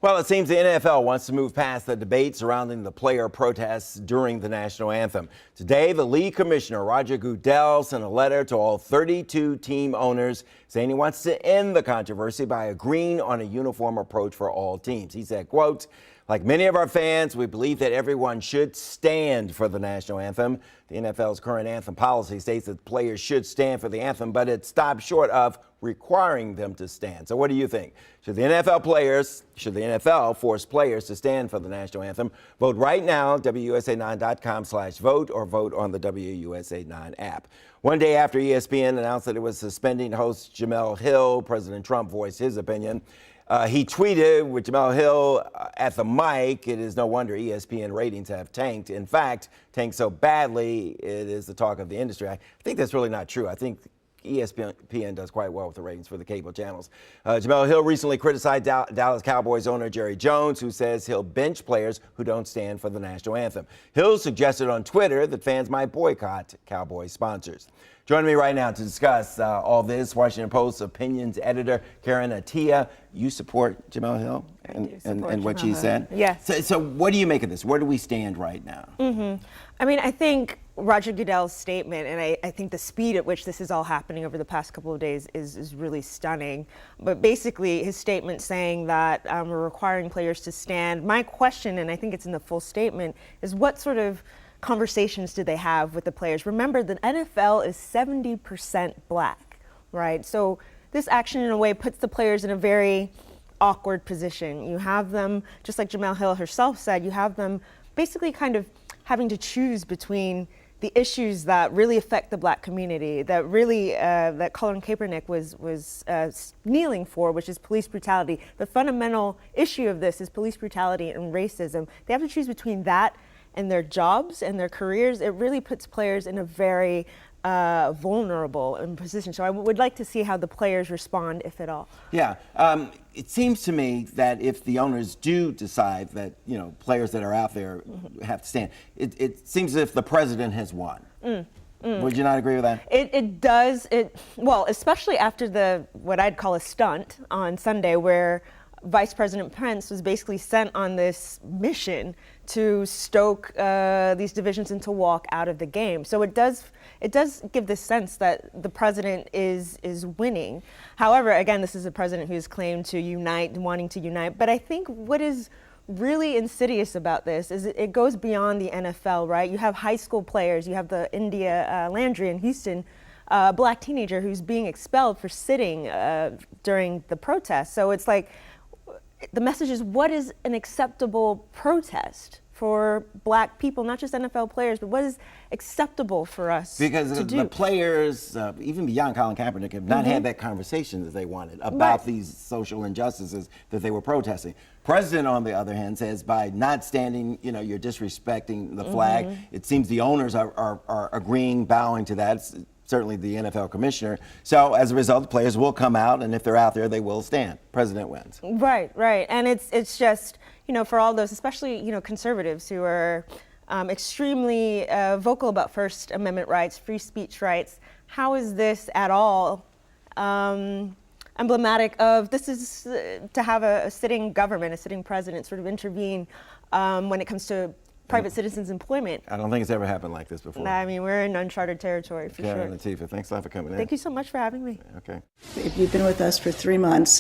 Well, it seems the NFL wants to move past the debate surrounding the player protests during the national anthem. Today, the league commissioner, Roger Goodell, sent a letter to all 32 team owners saying he wants to end the controversy by agreeing on a uniform approach for all teams. He said, quote, "Like many of our fans, we believe that everyone should stand for the national anthem. The NFL's current anthem policy states that players should stand for the anthem, but it stops short of requiring them to stand." So what do you think? Should the NFL force players to stand for the national anthem? Vote right now, WUSA9.com/vote, or vote on the WUSA9 app. One day after ESPN announced that it was suspending host Jemele Hill, President Trump voiced his opinion. He tweeted with Jemele Hill at the mic, "It is no wonder ESPN ratings have tanked. In fact, tanked so badly, it is the talk of the industry." I think that's really not true. I think ESPN does quite well with the ratings for the cable channels. Jemele Hill recently criticized Dallas Cowboys owner Jerry Jones, who says he'll bench players who don't stand for the national anthem. Hill suggested on Twitter that fans might boycott Cowboys sponsors. Joining me right now to discuss all this, Washington Post opinions editor Karen Attiah. You support Jemele Hill and what she said? Yes. So what do you make of this? Where do we stand right now? I mean, I think Roger Goodell's statement, and I think the speed at which this is all happening over the past couple of days is really stunning. But basically, his statement saying that we're requiring players to stand. My question, and I think it's in the full statement, is what sort of conversations do they have with the players? Remember, the NFL is 70% black, right? So this action, in a way, puts the players in a very awkward position. You have them, just like Jemele Hill herself said, you have them basically kind of having to choose between the issues that really affect the black community, that really that Colin Kaepernick was kneeling for, which is police brutality. The fundamental issue of this is police brutality and racism. They have to choose between that and their jobs and their careers. It really puts players in a very vulnerable position. So I would like to see how the players respond, if at all. Yeah, it seems to me that if the owners do decide that, you know, players that are out there have to stand, it seems as if the president has won. Would you not agree with that? It does. Well, especially after what I'd call a stunt on Sunday, where Vice President Pence was basically sent on this mission to stoke these divisions and to walk out of the game. So it does give this sense that the president is winning. However, again, this is a president who has claimed to unite, wanting to unite. But I think what is really insidious about this is it goes beyond the NFL, right? You have high school players. You have the India Landry in Houston, black teenager who's being expelled for sitting during the protest. So it's like, the message is, what is an acceptable protest for black people, not just NFL players, but what is acceptable for us to do? Because the players, even beyond Colin Kaepernick, have not had that conversation that they wanted about these social injustices that they were protesting. President, on the other hand, says by not standing, you know, you're disrespecting the flag. It seems the owners are agreeing, bowing to that. It's certainly the NFL commissioner. So as a result, the players will come out, and if they're out there, they will stand. President wins. Right. And it's just, you know, for all those, especially, you know, conservatives who are extremely vocal about First Amendment rights, free speech rights, how is this at all emblematic of this is to have a sitting government, a sitting president sort of intervene when it comes to private citizens' employment? I don't think it's ever happened like this before. I mean, we're in uncharted territory, for sure. Karen Attiah, thanks a lot for coming in. Thank you so much for having me. Okay. You've been with us for 3 months.